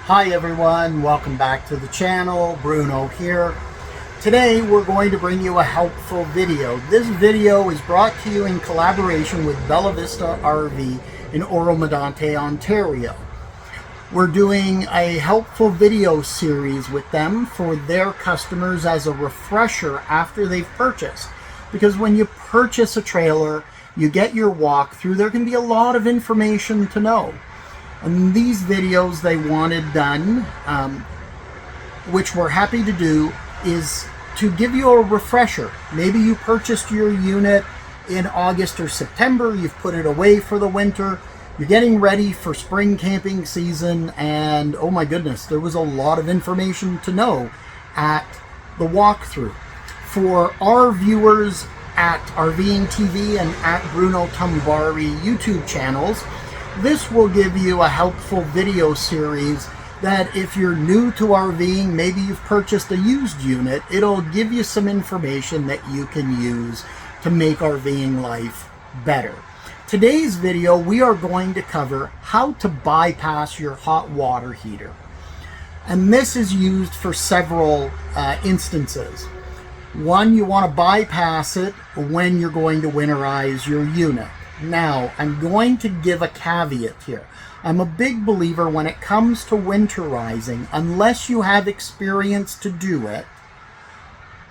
Hi everyone, welcome back to the channel. Bruno here. Today we're going to bring you a helpful video. This video is brought to you in collaboration with Bella Vista RV in Oro-Medonte, Ontario. We're doing a helpful video series with them for their customers as a refresher after they've purchased. Because when you purchase a trailer, you get your walkthrough, there can be a lot of information to know. And these videos they wanted done, which we're happy to do, is to give you a refresher. Maybe you purchased your unit in August or September, you've put it away for the winter, you're getting ready for spring camping season, and oh my goodness, there was a lot of information to know at the walkthrough. For our viewers at RVing TV and at Bruno Tumbari YouTube channels, this will give you a helpful video series that if you're new to RVing, maybe you've purchased a used unit, it'll give you some information that you can use to make RVing life better. Today's video, we are going to cover how to bypass your hot water heater. And this is used for several instances. One, you want to bypass it when you're going to winterize your unit. Now, I'm going to give a caveat here. I'm a big believer when it comes to winterizing, unless you have experience to do it,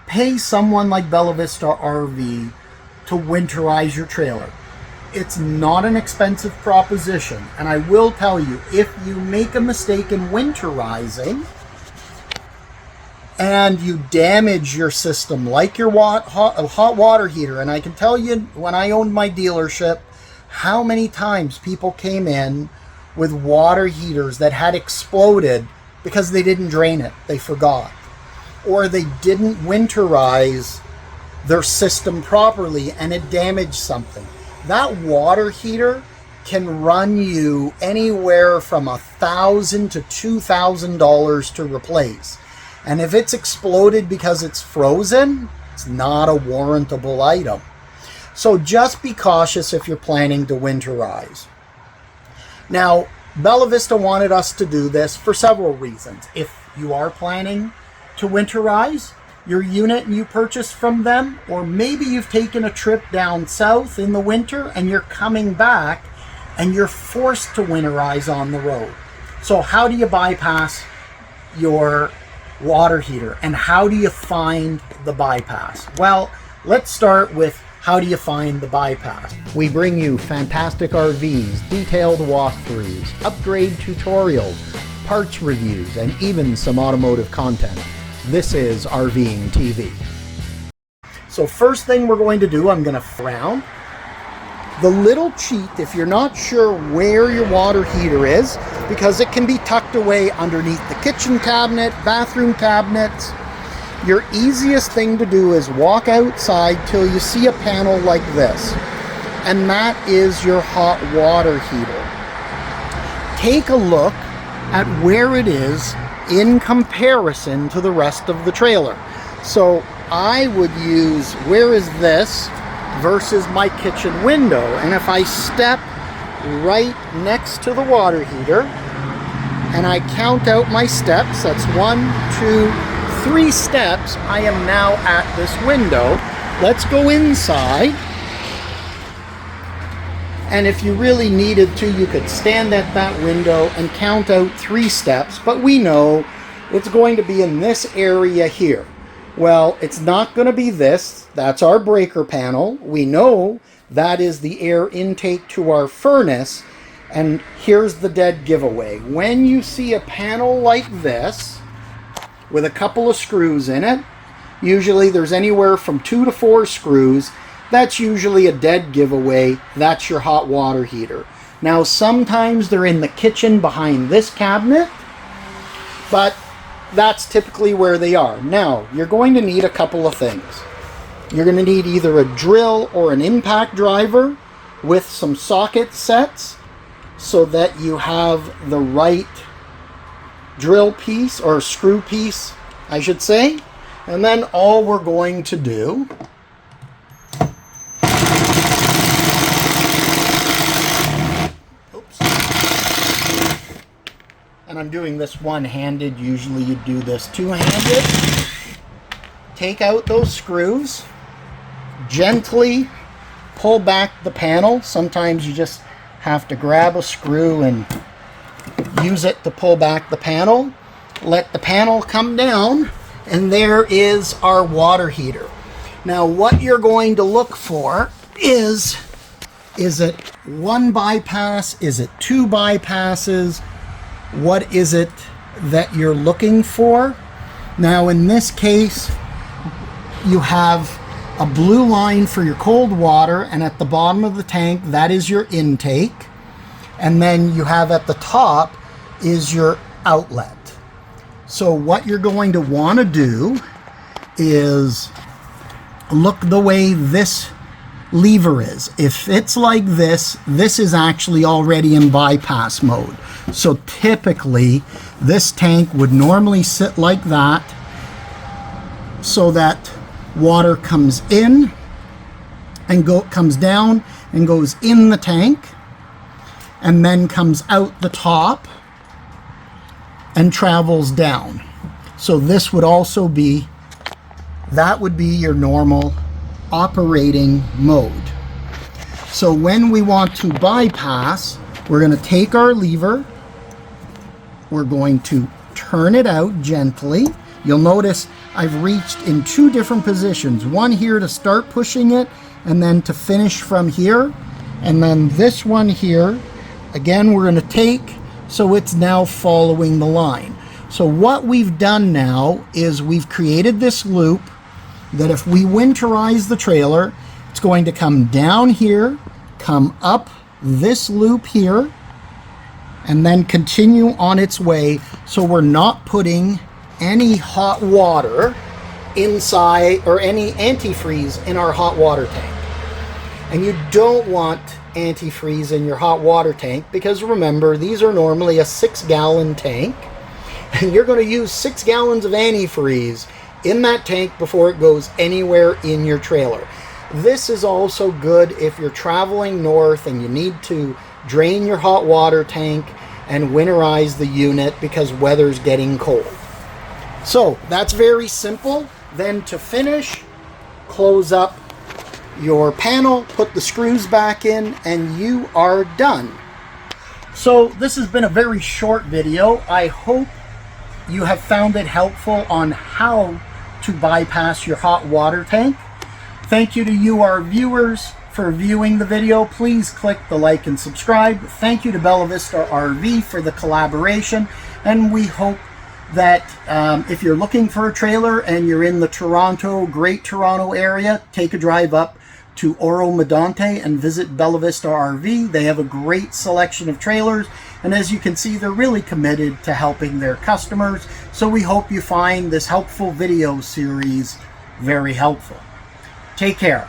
pay someone like Bella Vista RV to winterize your trailer. It's not an expensive proposition, and I will tell you, if you make a mistake in winterizing and you damage your system, like your hot water heater, and I can tell you, when I owned my dealership, how many times people came in with water heaters that had exploded because they didn't drain it, they forgot, or they didn't winterize their system properly and it damaged something. That water heater can run you anywhere from $1,000 to $2,000 to replace. And if it's exploded because it's frozen, it's not a warrantable item. So just be cautious if you're planning to winterize. Now, Bella Vista wanted us to do this for several reasons. If you are planning to winterize your unit and you purchased from them, or maybe you've taken a trip down south in the winter and you're coming back and you're forced to winterize on the road. So how do you bypass your water heater, and how do you find the bypass? Well, let's start with how do you find the bypass. We bring you fantastic RVs, detailed walkthroughs, upgrade tutorials, parts reviews, and even some automotive content. This is RVing TV. So first thing we're going to do, I'm going to around the little cheat, if you're not sure where your water heater is, because it can be tucked away underneath the kitchen cabinet, bathroom cabinets, your easiest thing to do is walk outside till you see a panel like this, and that is your hot water heater. Take a look at where it is in comparison to the rest of the trailer. So I would use, where is this versus my kitchen window, and if I step right next to the water heater and I count out my steps, that's 1, 2, 3 steps, I am now at this window. Let's go inside, and if you really needed to, you could stand at that window and count out 3 steps, but we know it's going to be in this area here. Well, it's not going to be this. That's our breaker panel. We know that is the air intake to our furnace. And here's the dead giveaway. When you see a panel like this with a couple of screws in it, usually there's anywhere from 2 to 4 screws, that's usually a dead giveaway. That's your hot water heater. Now, sometimes they're in the kitchen behind this cabinet, but that's typically where they are. Now, you're going to need a couple of things. You're going to need either a drill or an impact driver with some socket sets so that you have the right drill piece, or screw piece, I should say. And then all we're going to do and I'm doing this one-handed. Usually you do this two-handed. Take out those screws. Gently pull back the panel. Sometimes you just have to grab a screw and use it to pull back the panel. Let the panel come down, and there is our water heater. Now what you're going to look for is it one bypass? Is it two bypasses? What is it that you're looking for? Now in this case, you have a blue line for your cold water, and at the bottom of the tank, that is your intake. And then you have at the top is your outlet. So what you're going to want to do is look the way this lever is. If it's like this, this is actually already in bypass mode. So typically this tank would normally sit like that, so that water comes in and comes down and goes in the tank, and then comes out the top and travels down. So this would also be, that would be your normal operating mode. So when we want to bypass, we're going to take our lever, we're going to turn it out gently. You'll notice I've reached in two different positions, one here to start pushing it and then to finish from here, and then this one here again we're going to take, so it's now following the line. So what we've done now is we've created this loop that if we winterize the trailer, it's going to come down here, come up this loop here, and then continue on its way. So we're not putting any hot water inside or any antifreeze in our hot water tank. And you don't want antifreeze in your hot water tank, because remember, these are normally a 6-gallon tank, and you're going to use 6 gallons of antifreeze in that tank before it goes anywhere in your trailer. This is also good if you're traveling north and you need to drain your hot water tank and winterize the unit because weather's getting cold. So that's very simple. Then to finish, close up your panel, put the screws back in, and you are done. So this has been a very short video. I hope you have found it helpful on how to bypass your hot water tank. Thank you to you, our viewers, for viewing the video. Please click the like and subscribe. Thank you to Bella Vista RV for the collaboration, and we hope that if you're looking for a trailer and you're in the Great Toronto area, take a drive up to Oro Medonte and visit Bella Vista RV. They have a great selection of trailers, and as you can see, they're really committed to helping their customers. So we hope you find this helpful video series very helpful. Take care.